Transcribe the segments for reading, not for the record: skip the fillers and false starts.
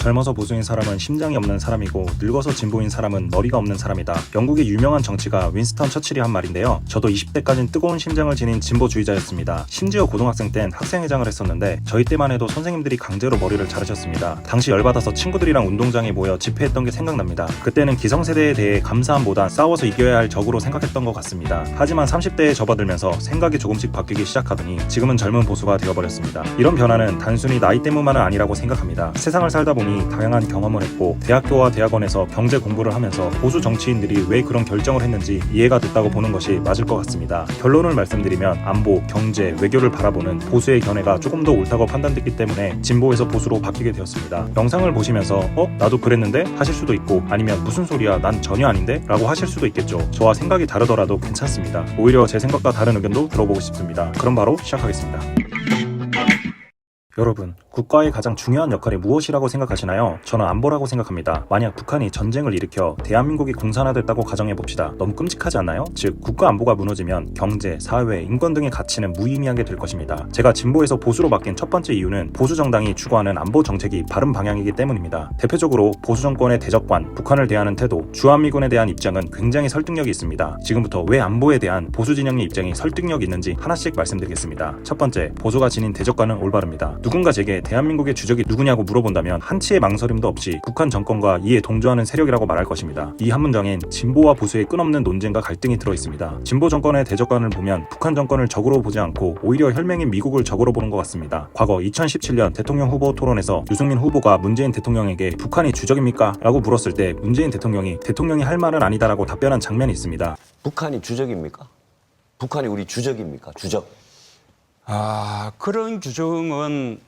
젊어서 보수인 사람은 심장이 없는 사람이고 늙어서 진보인 사람은 머리가 없는 사람이다. 영국의 유명한 정치가 윈스턴 처칠이 한 말인데요. 저도 20대까진 뜨거운 심장을 지닌 진보주의자였습니다. 심지어 고등학생 땐 학생회장을 했었는데 저희 때만 해도 선생님들이 강제로 머리를 자르셨습니다. 당시 열받아서 친구들이랑 운동장에 모여 집회했던 게 생각납니다. 그때는 기성세대에 대해 감사함보단 싸워서 이겨야 할 적으로 생각했던 것 같습니다. 하지만 30대에 접어들면서 생각이 조금씩 바뀌기 시작하더니 지금은 젊은 보수가 되어버렸습니다. 이런 변화는 단순히 나이 때문만은 아니라고 생각합니다. 세상을 살다 보니 다양한 경험을 했고 대학교와 대학원에서 경제 공부를 하면서 보수 정치인들이 왜 그런 결정을 했는지 이해가 됐다고 보는 것이 맞을 것 같습니다. 결론을 말씀드리면 안보, 경제, 외교를 바라보는 보수의 견해가 조금 더 옳다고 판단됐기 때문에 진보에서 보수로 바뀌게 되었습니다. 영상을 보시면서 나도 그랬는데? 하실 수도 있고 아니면 무슨 소리야 난 전혀 아닌데? 라고 하실 수도 있겠죠. 저와 생각이 다르더라도 괜찮습니다. 오히려 제 생각과 다른 의견도 들어보고 싶습니다. 그럼 바로 시작하겠습니다. 여러분, 국가의 가장 중요한 역할이 무엇이라고 생각하시나요? 저는 안보라고 생각합니다. 만약 북한이 전쟁을 일으켜 대한민국이 공산화됐다고 가정해봅시다. 너무 끔찍하지 않나요? 즉, 국가 안보가 무너지면 경제, 사회, 인권 등의 가치는 무의미하게 될 것입니다. 제가 진보에서 보수로 바뀐 첫 번째 이유는 보수 정당이 추구하는 안보 정책이 바른 방향이기 때문입니다. 대표적으로 보수 정권의 대적관, 북한을 대하는 태도, 주한미군에 대한 입장은 굉장히 설득력이 있습니다. 지금부터 왜 안보에 대한 보수 진영의 입장이 설득력이 있는지 하나씩 말씀드리겠습니다. 첫 번째, 보수가 지닌 대적관은 올바릅니다. 누군가 제게 대한민국의 주적이 누구냐고 물어본다면 한치의 망설임도 없이 북한 정권과 이에 동조하는 세력이라고 말할 것입니다. 이 한 문장엔 진보와 보수의 끝없는 논쟁과 갈등이 들어있습니다. 진보 정권의 대적관을 보면 북한 정권을 적으로 보지 않고 오히려 혈맹인 미국을 적으로 보는 것 같습니다. 과거 2017년 대통령 후보 토론에서 유승민 후보가 문재인 대통령에게 북한이 주적입니까? 라고 물었을 때 문재인 대통령이 할 말은 아니다라고 답변한 장면이 있습니다. 북한이 주적입니까? 북한이 우리 주적입니까? 주적. 그런 규정은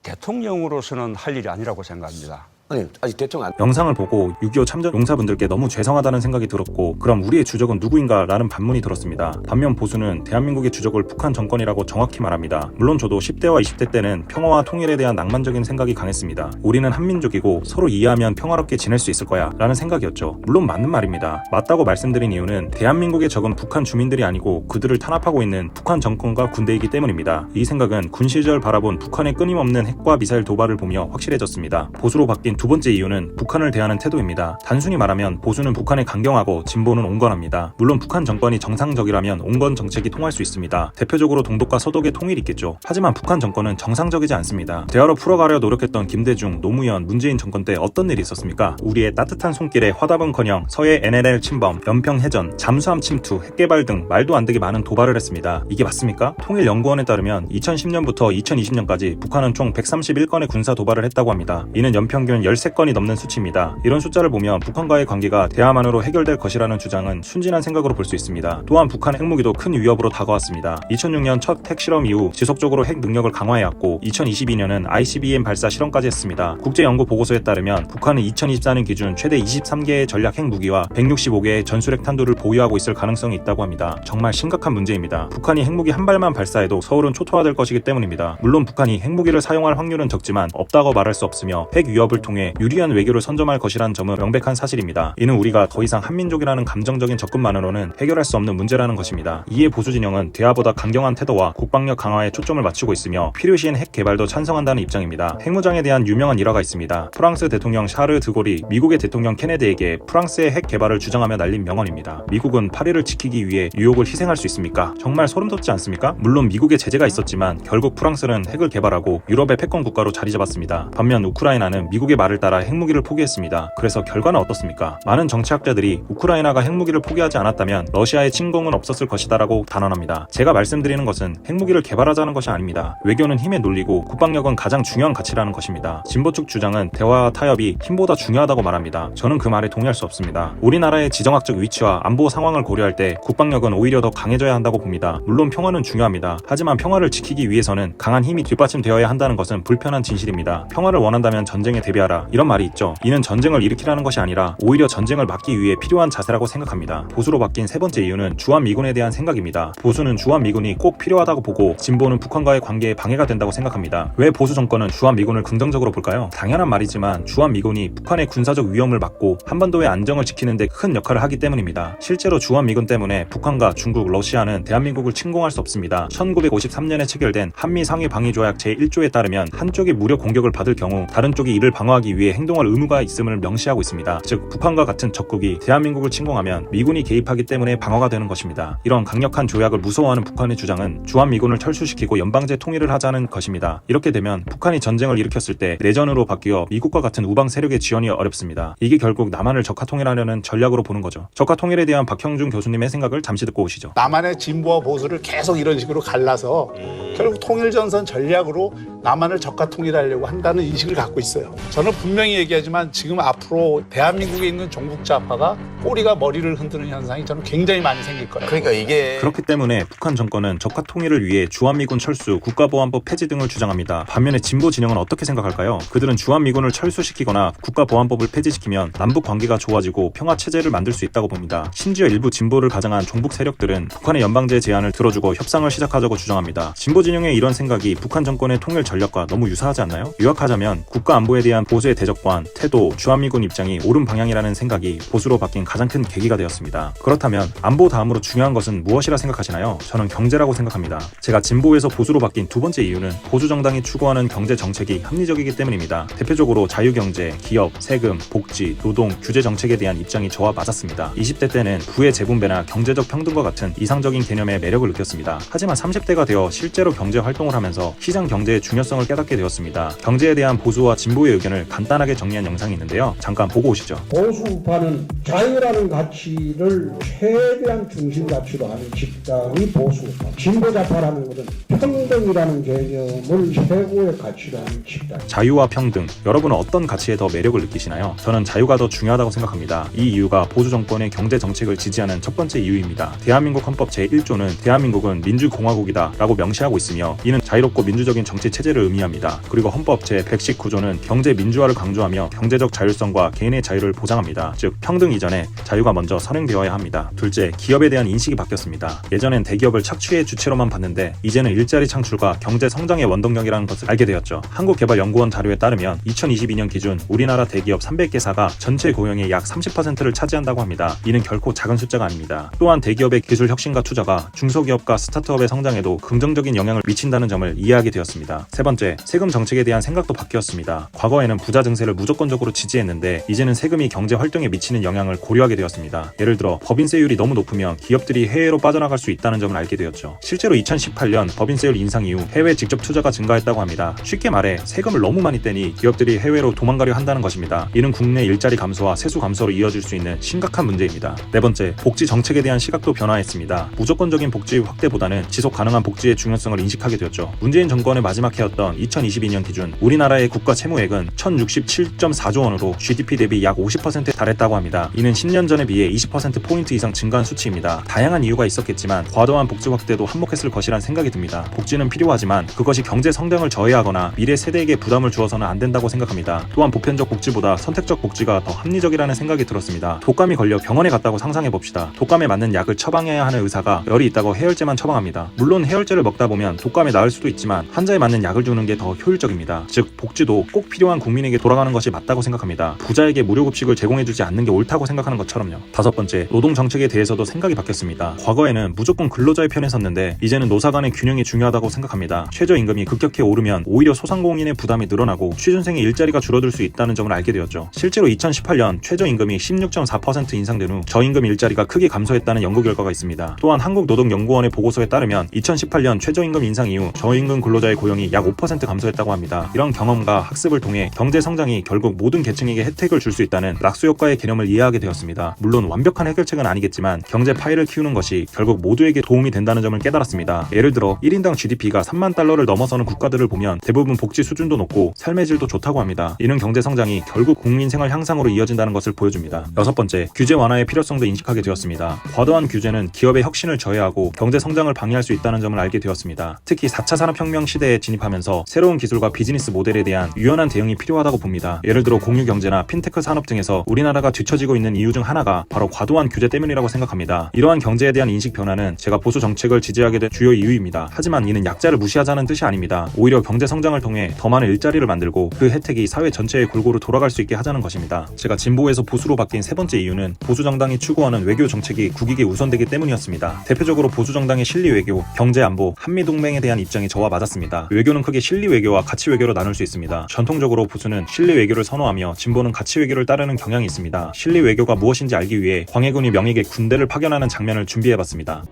대통령으로서는 할 일이 아니라고 생각합니다. 아니, 아직 대통령 안... 영상을 보고 6.25 참전 용사분들께 너무 죄송하다는 생각이 들었고 그럼 우리의 주적은 누구인가? 라는 반문이 들었습니다. 반면 보수는 대한민국의 주적을 북한 정권이라고 정확히 말합니다. 물론 저도 10대와 20대 때는 평화와 통일에 대한 낭만적인 생각이 강했습니다. 우리는 한민족이고 서로 이해하면 평화롭게 지낼 수 있을 거야 라는 생각이었죠. 물론 맞는 말입니다. 맞다고 말씀드린 이유는 대한민국의 적은 북한 주민들이 아니고 그들을 탄압하고 있는 북한 정권과 군대이기 때문입니다. 이 생각은 군 시절 바라본 북한의 끊임없는 핵과 미사일 도발을 보며 확실해졌습니다. 보수로 바뀐 두 번째 이유는 북한을 대하는 태도입니다. 단순히 말하면 보수는 북한에 강경하고 진보는 온건합니다. 물론 북한 정권이 정상적이라면 온건 정책이 통할 수 있습니다. 대표적으로 동독과 서독의 통일이 있겠죠. 하지만 북한 정권은 정상적이지 않습니다. 대화로 풀어가려 노력했던 김대중, 노무현, 문재인 정권 때 어떤 일이 있었습니까? 우리의 따뜻한 손길에 화답은커녕 서해 NLL 침범, 연평 해전, 잠수함 침투, 핵개발 등 말도 안 되게 많은 도발을 했습니다. 이게 맞습니까? 통일연구원에 따르면 2010년부터 2020년까지 북한은 총 131건의 군사 도발을 했다고 합니다. 이는 연평균 13건이 넘는 수치입니다. 이런 숫자를 보면 북한과의 관계가 대화만으로 해결될 것이라는 주장은 순진한 생각으로 볼 수 있습니다. 또한 북한 핵무기도 큰 위협으로 다가왔습니다. 2006년 첫 핵실험 이후 지속적으로 핵 능력을 강화해왔고 2022년은 ICBM 발사 실험까지 했습니다. 국제연구보고서에 따르면 북한은 2024년 기준 최대 23개의 전략 핵무기와 165개의 전술핵 탄두를 보유하고 있을 가능성이 있다고 합니다. 정말 심각한 문제입니다. 북한이 핵무기 한 발만 발사해도 서울은 초토화될 것이기 때문입니다. 물론 북한이 핵무기를 사용할 확률은 적지만 없다고 말할 수 없으며 핵 위협을 통해 유리한 외교를 선점할 것이라는 점은 명백한 사실입니다. 이는 우리가 더 이상 한민족이라는 감정적인 접근만으로는 해결할 수 없는 문제라는 것입니다. 이에 보수 진영은 대화보다 강경한 태도와 국방력 강화에 초점을 맞추고 있으며 필요시인 핵 개발도 찬성한다는 입장입니다. 핵무장에 대한 유명한 일화가 있습니다. 프랑스 대통령 샤르 드골이 미국의 대통령 케네디에게 프랑스의 핵 개발을 주장하며 날린 명언입니다. 미국은 파리를 지키기 위해 뉴욕을 희생할 수 있습니까? 정말 소름 돋지 않습니까? 물론 미국의 제재가 있었지만 결국 프랑스는 핵을 개발하고 유럽의 패권 국가로 자리 잡았습니다. 반면 우크라이나는 미국의 말을 따라 핵무기를 포기했습니다. 그래서 결과는 어떻습니까? 많은 정치학자들이 우크라이나가 핵무기를 포기하지 않았다면 러시아의 침공은 없었을 것이다라고 단언합니다. 제가 말씀드리는 것은 핵무기를 개발하자는 것이 아닙니다. 외교는 힘의 논리고 국방력은 가장 중요한 가치라는 것입니다. 진보 측 주장은 대화와 타협이 힘보다 중요하다고 말합니다. 저는 그 말에 동의할 수 없습니다. 우리나라의 지정학적 위치와 안보 상황을 고려할 때 국방력은 오히려 더 강해져야 한다고 봅니다. 물론 평화는 중요합니다. 하지만 평화를 지키기 위해서는 강한 힘이 뒷받침되어야 한다는 것은 불편한 진실입니다. 평화를 원한다면 전쟁에 대비하라 이런 말이 있죠. 이는 전쟁을 일으키라는 것이 아니라 오히려 전쟁을 막기 위해 필요한 자세라고 생각합니다. 보수로 바뀐 세 번째 이유는 주한미군에 대한 생각입니다. 보수는 주한미군이 꼭 필요하다고 보고 진보는 북한과의 관계에 방해가 된다고 생각합니다. 왜 보수 정권은 주한미군을 긍정적으로 볼까요? 당연한 말이지만 주한미군이 북한의 군사적 위험을 막고 한반도의 안정을 지키는 데 큰 역할을 하기 때문입니다. 실제로 주한미군 때문에 북한과 중국, 러시아는 대한민국을 침공할 수 없습니다. 1953년에 체결된 한미 상해 방위 조약 제1조에 따르면 한쪽이 무력 공격을 받을 경우 다른 쪽이 이를 방어하기 방어하기 위해 행동할 의무가 있음을 명시하고 있습니다. 즉 북한과 같은 적국이 대한민국을 침공하면 미군이 개입하기 때문에 방어가 되는 것입니다. 이런 강력한 조약을 무서워하는 북한의 주장은 주한미군을 철수시키고 연방제 통일을 하자는 것입니다. 이렇게 되면 북한이 전쟁을 일으켰을 때 내전으로 바뀌어 미국과 같은 우방 세력의 지원이 어렵습니다. 이게 결국 남한을 적화통일하려는 전략으로 보는 거죠. 적화통일에 대한 박형준 교수님의 생각을 잠시 듣고 오시죠. 남한의 진보와 보수를 계속 이런 식으로 갈라서 결국 통일전선 전략으로 남한을 적화통일하려고 한다는 인식을 갖고 있어요. 저는 분명히 얘기하지만 지금 앞으로 대한민국에 있는 종북좌파가 꼬리가 머리를 흔드는 현상이 저는 굉장히 많이 생길 거예요. 그러니까 이게 그렇기 때문에 북한 정권은 적화통일을 위해 주한미군 철수, 국가보안법 폐지 등을 주장합니다. 반면에 진보 진영은 어떻게 생각할까요? 그들은 주한미군을 철수시키거나 국가보안법을 폐지시키면 남북 관계가 좋아지고 평화체제를 만들 수 있다고 봅니다. 심지어 일부 진보를 가장한 종북 세력들은 북한의 연방제 제안을 들어주고 협상을 시작하자고 주장합니다. 진보 진영의 이런 생각이 북한 정권의 통일 전략과 너무 유사하지 않나요? 요약하자면 국가 안보에 대한 보수의 대적관, 태도, 주한미군 입장이 옳은 방향이라는 생각이 보수로 바뀐 가장 큰 계기가 되었습니다. 그렇다면 안보 다음으로 중요한 것은 무엇이라 생각하시나요? 저는 경제라고 생각합니다. 제가 진보에서 보수로 바뀐 두 번째 이유는 보수 정당이 추구하는 경제 정책이 합리적이기 때문입니다. 대표적으로 자유경제, 기업, 세금, 복지, 노동, 규제 정책에 대한 입장이 저와 맞았습니다. 20대 때는 부의 재분배나 경제적 평등과 같은 이상적인 개념에 매력을 느꼈습니다. 하지만 30대가 되어 실제로 경제 활동을 하면서 시장 경제의 중요성을 깨닫게 되었습니다. 경제에 대한 보수와 진보의 의견을 간단하게 정리한 영상이 있는데요. 잠깐 보고 오시죠. 보수파는 자유라는 가치를 최대한 중심 가치로 하는 집단이 보수파. 진보좌파라는 것은 평등이라는 개념을 최고의 가치로 하는 집단. 자유와 평등, 여러분은 어떤 가치에 더 매력을 느끼시나요? 저는 자유가 더 중요하다고 생각합니다. 이 이유가 보수 정권의 경제 정책을 지지하는 첫 번째 이유입니다. 대한민국 헌법 제1조는 대한민국은 민주공화국이다 라고 명시하고 있으며 이는 자유롭고 민주적인 정치 체제를 의미합니다. 그리고 헌법 제119조는 경제 민주화를 강조하며 경제적 자율성과 개인의 자유를 보장합니다. 즉 평등 이전에 자유가 먼저 선행되어야 합니다. 둘째, 기업에 대한 인식이 바뀌었습니다. 예전엔 대기업을 착취의 주체로만 봤는데 이제는 일자리 창출과 경제 성장의 원동력이라는 것을 알게 되었죠. 한국개발연구원 자료에 따르면 2022년 기준 우리나라 대기업 300개사가 전체 고용의 약 30%를 차지한다고 합니다. 이는 결코 작은 숫자가 아닙니다. 또한 대기업의 기술 혁신과 투자가 중소기업과 스타트업의 성장에도 긍정적인 영향을 미친다는 점을 이해하게 되었습니다. 세 번째, 세금 정책에 대한 생각도 바뀌었습니다. 과거에는 부자 증세를 무조건적으로 지지했는데 이제는 세금이 경제 활동에 미치는 영향을 고려하게 되었습니다. 예를 들어 법인세율이 너무 높으면 기업들이 해외로 빠져나갈 수 있다는 점을 알게 되었죠. 실제로 2018년 법인세율 인상 이후 해외 직접 투자가 증가했다고 합니다. 쉽게 말해 세금을 너무 많이 떼니 기업들이 해외로 도망가려 한다는 것입니다. 이는 국내 일자리 감소와 세수 감소로 이어질 수 있는 심각한 문제입니다. 네 번째, 복지 정책에 대한 시각도 변화했습니다. 무조건적인 복지 확대보다는 지속 가능한 복지의 중요성을 인식하게 되었죠. 문재인 정권의 마지막 해였던 2022년 기준 우리나라의 국가 채무액은 1067.4조 원으로 GDP 대비 약 50%에 달했다고 합니다. 이는 10년 전에 비해 20%포인트 이상 증가한 수치입니다. 다양한 이유가 있었겠지만 과도한 복지 확대도 한몫했을 것이란 생각이 듭니다. 복지는 필요하지만 그것이 경제 성장을 저해하거나 미래 세대에게 부담을 주어서는 안 된다고 생각합니다. 또한 보편적 복지보다 선택적 복지가 더 합리적이라는 생각이 들었습니다. 독감이 걸려 병원에 갔다고 상상해봅시다. 독감에 맞는 약을 처방해야 하는 의사가 열이 있다고 해열제만 처방합니다. 물론 해열제를 먹다 보면 독감이 나을 수도 있지만 환자에 맞는 약을 주는 게 더 효율적입니다. 즉 복지도 꼭 필요한 국민에게 돌아가는 것이 맞다고 생각합니다. 부자에게 무료급식을 제공해주지 않는 게 옳다고 생각하는 것처럼요. 다섯 번째, 노동 정책에 대해서도 생각이 바뀌었습니다. 과거에는 무조건 근로자의 편에 섰는데 이제는 노사 간의 균형이 중요하다고 생각합니다. 최저임금이 급격히 오르면 오히려 소상공인의 부담이 늘어나고 취준생의 일자리가 줄어들 수 있다는 점을 알게 되었죠. 실제로 2018년 최저임금이 16.4% 인상된 후 저임금 일자리가 크게 감소했다는 연구 결과가 있습니다. 또한 한국노동연구원의 보고서에 따르면 2018년 최저임금 인상 이후 저임금 근로자의 고용이 약 5% 감소했다고 합니다. 이런 경험과 학습을 통해 경제 성장이 결국 모든 계층에게 혜택을 줄 수 있다는 락수 효과의 개념을 이해하게 되었습니다. 물론 완벽한 해결책은 아니겠지만 경제 파이를 키우는 것이 결국 모두에게 도움이 된다는 점을 깨달았습니다. 예를 들어 1인당 GDP가 3만 달러를 넘어서는 국가들을 보면 대부분 복지 수준도 높고 삶의 질도 좋다고 합니다. 이는 경제 성장이 결국 국민 생활 향상으로 이어진다는 것을 보여줍니다. 여섯 번째, 규제 완화의 필요성도 인식하게 되었습니다. 과도한 규제는 기업의 혁신을 저해하고 경제 성장을 방해할 수 있다는 점을 알게 되었습니다. 특히 4차 산업혁명 시대에 진입하면서 새로운 기술과 비즈니스 모델에 대한 유연한 대응이 필요하다고 봅니다. 예를 들어 공유경제나 핀테크 산업 등에서 우리나라가 뒤처지고 있는 이유 중 하나가 바로 과도한 규제 때문이라고 생각합니다. 이러한 경제에 대한 인식 변화는 제가 보수 정책을 지지하게 된 주요 이유입니다. 하지만 이는 약자를 무시하자는 뜻이 아닙니다. 오히려 경제 성장을 통해 더 많은 일자리를 만들고 그 혜택이 사회 전체에 골고루 돌아갈 수 있게 하자는 것입니다. 제가 진보에서 보수로 바뀐 세 번째 이유는 보수 정당이 추구하는 외교 정책이 국익에 우선되기 때문이었습니다. 대표적으로 보수 정당의 실리 외교, 경제 안보, 한미 동맹에 대한 입장이 저와 맞았습니다. 외교는 크게 실리 외교와 가치 외교로 나눌 수 있습니다. 전통적으로 보수는 보수는 실리 외교를 선호하며 진보는 가치 외교를 따르는 경향이 있습니다. 실리 외교가 무엇인지 알기 위해 광해군이 명에게 군대를 파견하는 장면을 준비해봤습니다.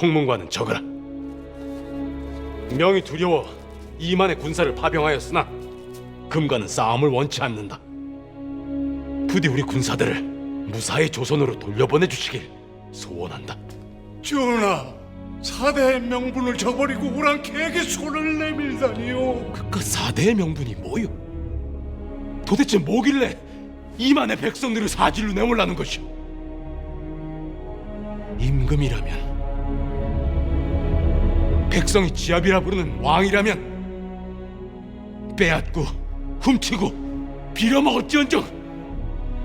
홍문관은 적어라. 명이 두려워 이만의 군사를 파병하였으나 금관은 싸움을 원치 않는다. 부디 우리 군사들을 무사히 조선으로 돌려보내 주시길 소원한다. 전하, 사대의 명분을 저버리고 우랑캐에게 손을 내밀다니요. 그깟 사대의 명분이 뭐요? 도대체 뭐길래 이만의 백성들을 사질로 내몰라는 것이오? 임금이라면, 백성이 지압이라 부르는 왕이라면 빼앗고 훔치고 빌어먹을지언정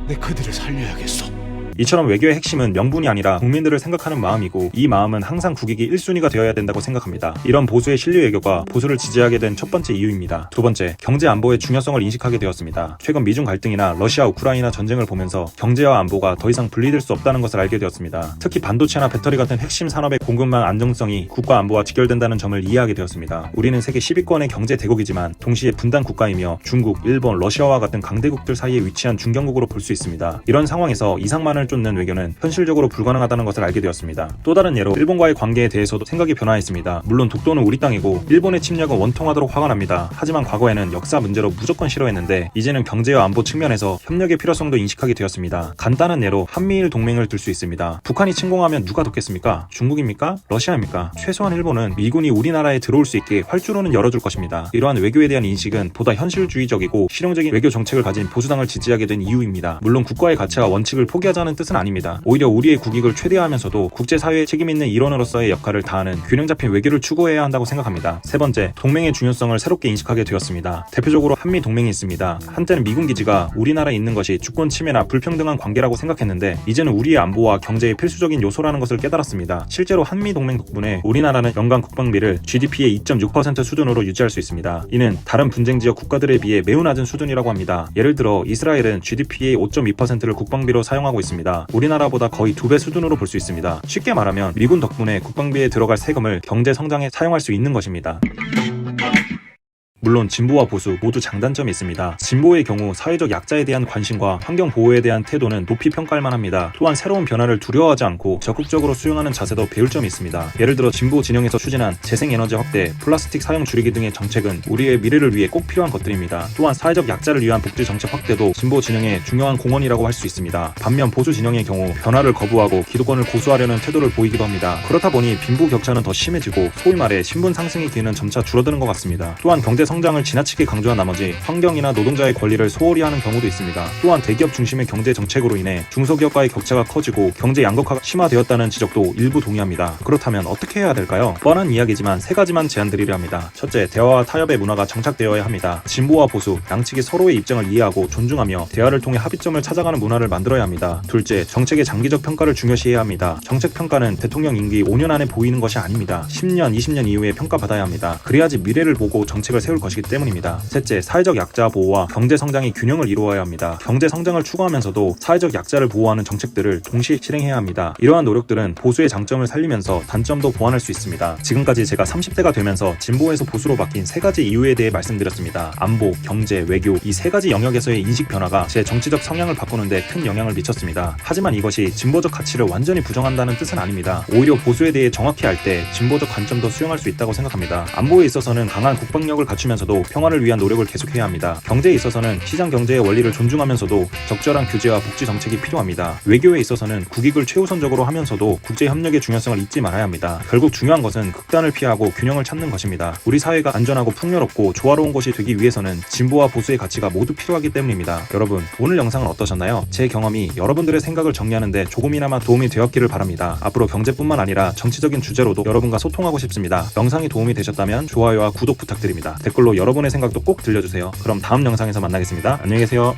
내 그들을 살려야겠소. 이처럼 외교의 핵심은 명분이 아니라 국민들을 생각하는 마음이고, 이 마음은 항상 국익이 1순위가 되어야 된다고 생각합니다. 이런 보수의 실리 외교가 보수를 지지하게 된 첫 번째 이유입니다. 두 번째, 경제 안보의 중요성을 인식하게 되었습니다. 최근 미중 갈등이나 러시아 우크라이나 전쟁을 보면서 경제와 안보가 더 이상 분리될 수 없다는 것을 알게 되었습니다. 특히 반도체나 배터리 같은 핵심 산업의 공급망 안정성이 국가 안보와 직결된다는 점을 이해하게 되었습니다. 우리는 세계 10위권의 경제 대국이지만 동시에 분단 국가이며 중국, 일본, 러시아와 같은 강대국들 사이에 위치한 중견국으로 볼 수 있습니다. 이런 상황에서 이상만을 쫓는 외교는 현실적으로 불가능하다는 것을 알게 되었습니다. 또 다른 예로 일본과의 관계에 대해서도 생각이 변화했습니다. 물론 독도는 우리 땅이고 일본의 침략은 원통하도록 화가 납니다. 하지만 과거에는 역사 문제로 무조건 싫어했는데 이제는 경제와 안보 측면에서 협력의 필요성도 인식하게 되었습니다. 간단한 예로 한미일 동맹을 들 수 있습니다. 북한이 침공하면 누가 돕겠습니까? 중국입니까? 러시아입니까? 최소한 일본은 미군이 우리나라에 들어올 수 있게 활주로는 열어줄 것입니다. 이러한 외교에 대한 인식은 보다 현실주의적이고 실용적인 외교 정책을 가진 보수당을 지지하게 된 이유입니다. 물론 국가의 가치와 원칙을 포기하자는 뜻은 아닙니다. 오히려 우리의 국익을 최대화하면서도 국제사회에 책임있는 일원으로서의 역할을 다하는 균형 잡힌 외교를 추구해야 한다고 생각합니다. 세 번째, 동맹의 중요성을 새롭게 인식하게 되었습니다. 대표적으로 한미 동맹이 있습니다. 한때는 미군 기지가 우리나라에 있는 것이 주권 침해나 불평등한 관계라고 생각했는데 이제는 우리의 안보와 경제의 필수적인 요소라는 것을 깨달았습니다. 실제로 한미 동맹 덕분에 우리나라는 연간 국방비를 GDP의 2.6% 수준으로 유지할 수 있습니다. 이는 다른 분쟁 지역 국가들에 비해 매우 낮은 수준이라고 합니다. 예를 들어 이스라엘은 GDP의 5.2%를 국방비로 사용하고 있습니다. 우리나라보다 거의 2배 수준으로 볼 수 있습니다. 쉽게 말하면 미군 덕분에 국방비에 들어갈 세금을 경제 성장에 사용할 수 있는 것입니다. 물론 진보와 보수 모두 장단점이 있습니다. 진보의 경우 사회적 약자에 대한 관심과 환경 보호에 대한 태도는 높이 평가할 만합니다. 또한 새로운 변화를 두려워하지 않고 적극적으로 수용하는 자세도 배울 점이 있습니다. 예를 들어 진보 진영에서 추진한 재생에너지 확대, 플라스틱 사용 줄이기 등의 정책은 우리의 미래를 위해 꼭 필요한 것들입니다. 또한 사회적 약자를 위한 복지 정책 확대도 진보 진영의 중요한 공헌이라고 할 수 있습니다. 반면 보수 진영의 경우 변화를 거부하고 기득권을 고수하려는 태도를 보이기도 합니다. 그렇다 보니 빈부 격차는 더 심해지고 소위 말해 신분 상승의 기회는 점차 줄어드는 것 같습니다. 또한 경제 성장을 지나치게 강조한 나머지 환경이나 노동자의 권리를 소홀히 하는 경우도 있습니다. 또한 대기업 중심의 경제 정책으로 인해 중소기업과의 격차가 커지고 경제 양극화가 심화되었다는 지적도 일부 동의합니다. 그렇다면 어떻게 해야 될까요? 뻔한 이야기지만 세 가지만 제안드리려 합니다. 첫째, 대화와 타협의 문화가 정착되어야 합니다. 진보와 보수, 양측이 서로의 입장을 이해하고 존중하며 대화를 통해 합의점을 찾아가는 문화를 만들어야 합니다. 둘째, 정책의 장기적 평가를 중요시해야 합니다. 정책 평가는 대통령 임기 5년 안에 보이는 것이 아닙니다. 10년, 20년 이후에 평가받아야 합니다. 그래야지 미래를 보고 정책을 세울 것이기 때문입니다. 셋째, 사회적 약자 보호와 경제 성장이 균형을 이루어야 합니다. 경제 성장을 추구하면서도 사회적 약자를 보호하는 정책들을 동시에 실행해야 합니다. 이러한 노력들은 보수의 장점을 살리면서 단점도 보완할 수 있습니다. 지금까지 제가 30대가 되면서 진보에서 보수로 바뀐 세 가지 이유에 대해 말씀드렸습니다. 안보, 경제, 외교 이 세 가지 영역에서의 인식 변화가 제 정치적 성향을 바꾸는데 큰 영향을 미쳤습니다. 하지만 이것이 진보적 가치를 완전히 부정한다는 뜻은 아닙니다. 오히려 보수에 대해 정확히 알 때 진보적 관점도 수용할 수 있다고 생각합니다. 안보에 있어서는 강한 국방력을 갖추면서도 평화를 위한 노력을 계속해야 합니다. 경제에 있어서는 시장 경제의 원리를 존중하면서도 적절한 규제와 복지 정책이 필요합니다. 외교에 있어서는 국익을 최우선적으로 하면서도 국제 협력의 중요성을 잊지 말아야 합니다. 결국 중요한 것은 극단을 피하고 균형을 찾는 것입니다. 우리 사회가 안전하고 풍요롭고 조화로운 곳이 되기 위해서는 진보와 보수의 가치가 모두 필요하기 때문입니다. 여러분, 오늘 영상은 어떠셨나요? 제 경험이 여러분들의 생각을 정리하는데 조금이나마 도움이 되었기를 바랍니다. 앞으로 경제뿐만 아니라 정치적인 주제로도 여러분과 소통하고 싶습니다. 영상이 도움이 되셨다면 좋아요와 구독 부탁드립니다. 댓글로 여러분의 생각도 꼭 들려주세요. 그럼 다음 영상에서 만나겠습니다. 안녕히 계세요.